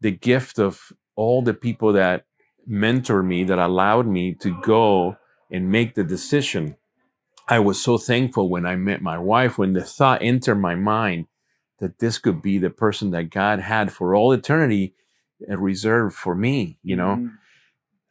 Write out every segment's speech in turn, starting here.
the gift of all the people that mentored me, that allowed me to go and make the decision. I was so thankful when I met my wife, when the thought entered my mind that this could be the person that God had for all eternity reserved for me,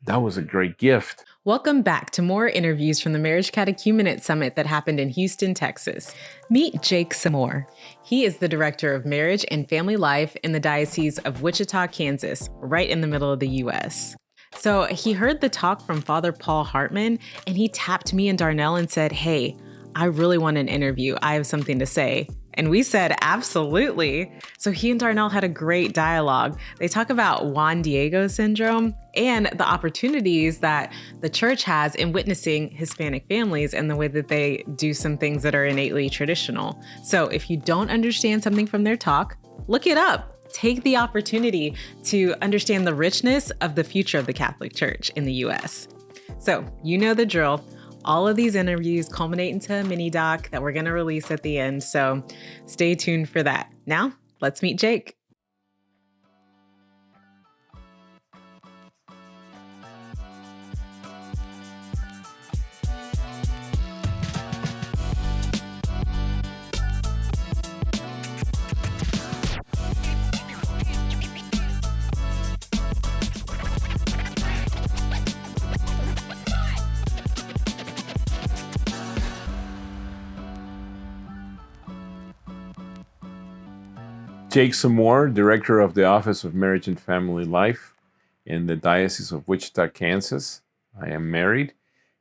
That was a great gift. Welcome back to more interviews from the Marriage Catechumenate Summit that happened in Houston, Texas. Meet Jake Samour. He is the Director of Marriage and Family Life in the Diocese of Wichita, Kansas, right in the middle of the U.S. So he heard the talk from Father Paul Hartman, and he tapped me and Darnell and said, "Hey, I really want an interview. I have something to say." And we said, absolutely. So he and Darnell had a great dialogue. They talk about Juan Diego Syndrome and the opportunities that the church has in witnessing Hispanic families and the way that they do some things that are innately traditional. So if you don't understand something from their talk, look it up. Take the opportunity to understand the richness of the future of the Catholic Church in the U.S. So you know the drill. All of these interviews culminate into a mini doc that we're going to release at the end. So stay tuned for that. Now, let's meet Jake. Jake Samour, Director of the Office of Marriage and Family Life in the Diocese of Wichita, Kansas. I am married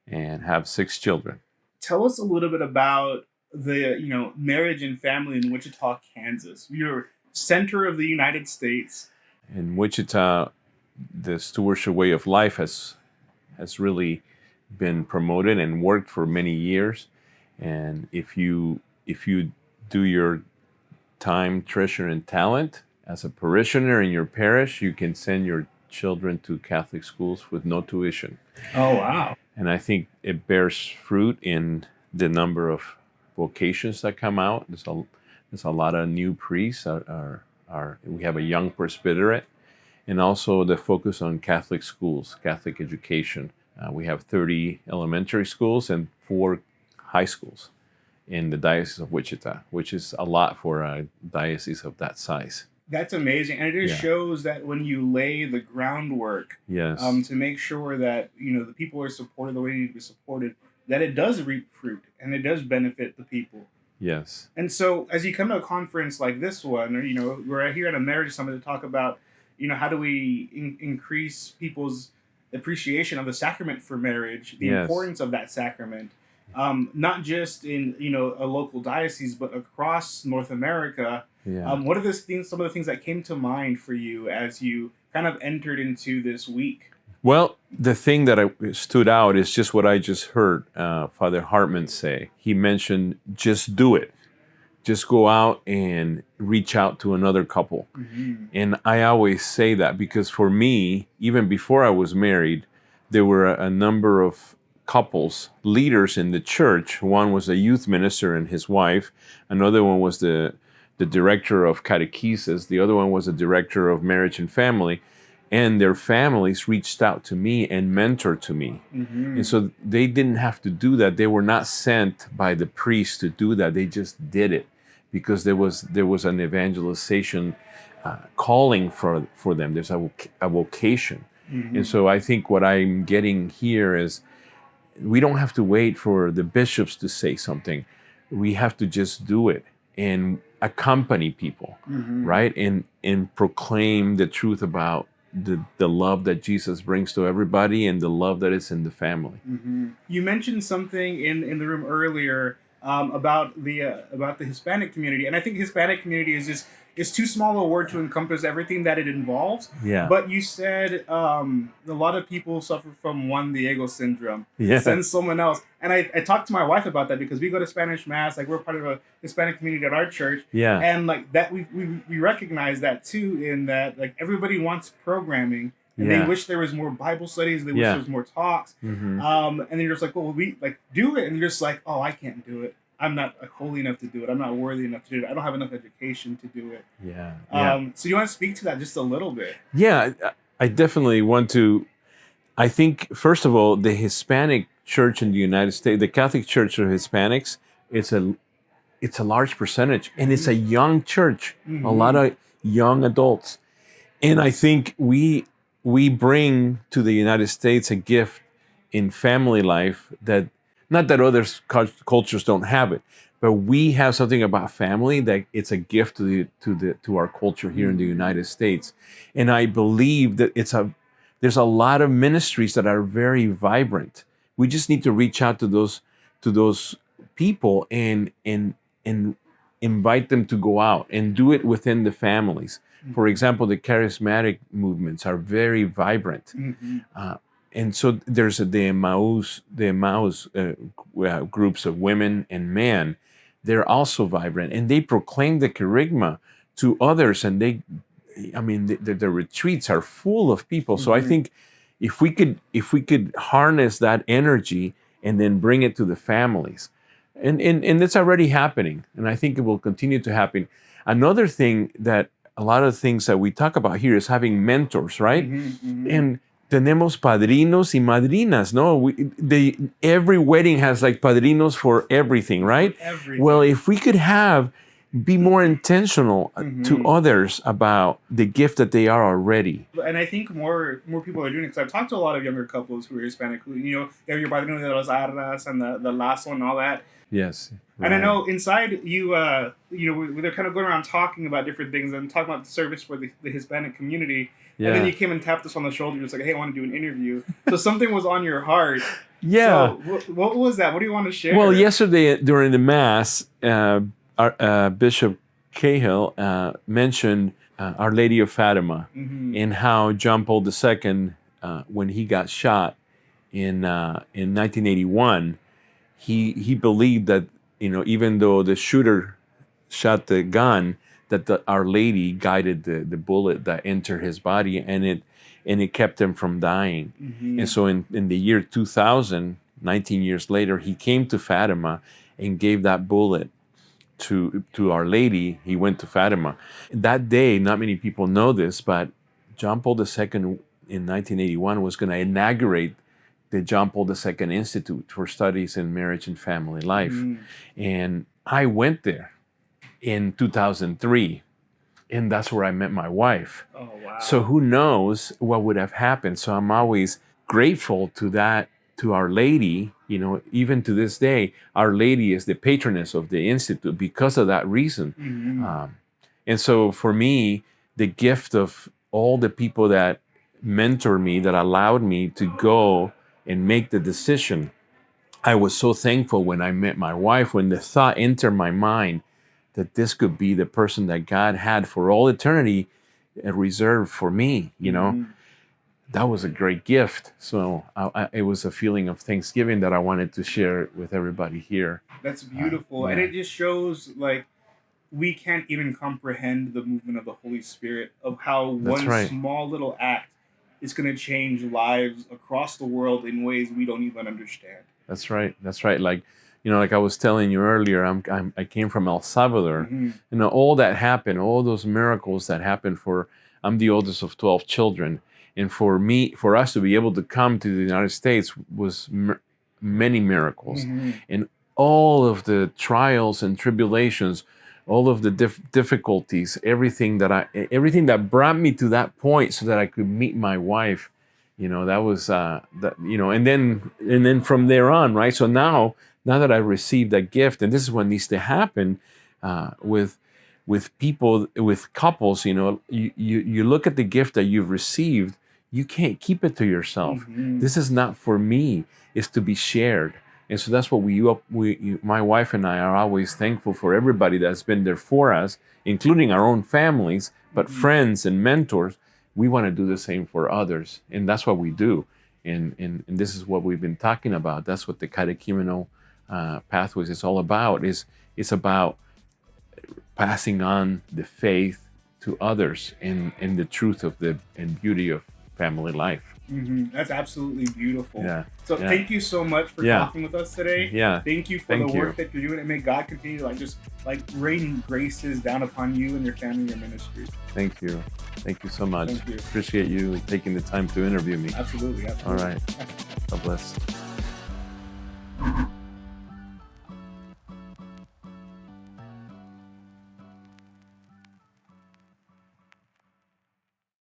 and have 6 children. Tell us a little bit about the marriage and family in Wichita, Kansas. You're center of the United States. In Wichita, the stewardship way of life has really been promoted and worked for many years. And if you do your time, treasure, and talent as a parishioner in your parish, you can send your children to Catholic schools with no tuition. Oh, wow. And I think it bears fruit in the number of vocations that come out. There's a lot of new priests. We have a young presbyterate, and also the focus on Catholic schools, Catholic education. We have 30 elementary schools and 4 high schools in the Diocese of Wichita, which is a lot for a diocese of that size. That's amazing. And it just shows that when you lay the groundwork to make sure that the people are supported the way they need to be supported, that it does reap fruit and it does benefit the people. Yes. And so as you come to a conference like this one, or we're here at a marriage summit to talk about, how do we increase people's appreciation of the sacrament for marriage, the importance of that sacrament. Not just in a local diocese, but across North America. What are some of the things that came to mind for you as you kind of entered into this week? Well, the thing that stood out is just what I just heard Father Hartman say. He mentioned, just do it. Just go out and reach out to another couple. Mm-hmm. And I always say that because for me, even before I was married, there were a number of couples, leaders in the church. One was a youth minister and his wife. Another one was the director of catechesis. The other one was a director of marriage and family. And their families reached out to me and mentored to me. Mm-hmm. And so they didn't have to do that. They were not sent by the priest to do that. They just did it because there was an evangelization calling for them. There's a vocation. Mm-hmm. And so I think what I'm getting here is we don't have to wait for the bishops to say something. We have to just do it and accompany people, mm-hmm. right? And proclaim the truth about the love that Jesus brings to everybody and the love that is in the family. Mm-hmm. You mentioned something in the room earlier about the Hispanic community, and I think Hispanic community is too small a word to encompass everything that it involves. Yeah. But you said a lot of people suffer from Juan Diego Syndrome. Yeah. Send someone else. And I talked to my wife about that because we go to Spanish Mass. Like, we're part of a Hispanic community at our church. Yeah. And like that, we recognize that too, in that like everybody wants programming. And they wish there was more Bible studies. They wish there was more talks. Mm-hmm. And then you're just like, well, we like do it. And you're just like, oh, I can't do it. I'm not holy enough to do it. I'm not worthy enough to do it. I don't have enough education to do it. Yeah. So you want to speak to that just a little bit? Yeah, I definitely want to. I think, first of all, the Hispanic church in the United States, the Catholic Church of Hispanics, it's a large percentage, and it's a young church, a lot of young adults. And I think we bring to the United States a gift in family life that, not that other cultures don't have it, but we have something about family that it's a gift to our culture here in the United States. And I believe that there's a lot of ministries that are very vibrant. We just need to reach out to those people and invite them to go out and do it within the families. For example, the charismatic movements are very vibrant. And so there's the Emmaus groups of women and men. They're also vibrant, and they proclaim the kerygma to others. And the retreats are full of people. So I think if we could harness that energy and then bring it to the families, and it's already happening, and I think it will continue to happen. Another thing that a lot of things that we talk about here is having mentors, right? And tenemos padrinos y madrinas, no? Every wedding has like padrinos for everything, right? Everything. Well, if we could be more intentional to others about the gift that they are already. And I think more people are doing it, because I've talked to a lot of younger couples who are Hispanic, who, they have your padrino de los arras and the lazo and all that. Yes. Right. And I know inside you, they're kind of going around talking about different things and talking about the service for the Hispanic community. Yeah. And then you came and tapped us on the shoulder. It's like, hey, I want to do an interview. So something was on your heart. Yeah. So what was that? What do you want to share? Well, yesterday during the Mass, our Bishop Cahill mentioned Our Lady of Fatima and how John Paul II, when he got shot in 1981, he believed that, even though the shooter shot the gun, that Our Lady guided the bullet that entered his body, and it kept him from dying. And so in the year 2000, 19 years later, he came to Fatima and gave that bullet to Our Lady. He went to Fatima. That day, not many people know this, but John Paul II in 1981 was going to inaugurate the John Paul II Institute for Studies in Marriage and Family Life. And I went there in 2003, and that's where I met my wife. Oh, wow. So who knows what would have happened. So I'm always grateful to Our Lady. Even to this day, Our Lady is the patroness of the Institute because of that reason. And so for me, the gift of all the people that mentored me, that allowed me to go and make the decision, I was so thankful when I met my wife, when the thought entered my mind that this could be the person that God had for all eternity reserved for me, That was a great gift. So it was a feeling of thanksgiving that I wanted to share with everybody here. That's beautiful. And it just shows, we can't even comprehend the movement of the Holy Spirit, of how one small little act is going to change lives across the world in ways we don't even understand. That's right. Like I was telling you earlier, I came from El Salvador. All that happened, all those miracles that happened I'm the oldest of 12 children. And for us to be able to come to the United States was many miracles. And all of the trials and tribulations, all of the difficulties, everything that brought me to that point so that I could meet my wife, that was, and then from there on, right? So now that I received that gift, and this is what needs to happen with people, with couples, you look at the gift that you've received, you can't keep it to yourself. This is not for me, it's to be shared. And so that's what my wife and I are always thankful for everybody that's been there for us, including our own families, but friends and mentors. We want to do the same for others. And that's what we do. And this is what we've been talking about. That's what the catechumenal pathways is all about. It's about passing on the faith to others and the truth and beauty of family life. That's absolutely beautiful. Yeah. So thank you so much for talking with us today. Yeah. Thank you for the work that you're doing, and may God continue to just rain graces down upon you and your family and your ministry. Thank you. Thank you so much. Thank you. Appreciate you taking the time to interview me. Absolutely. All right. God bless.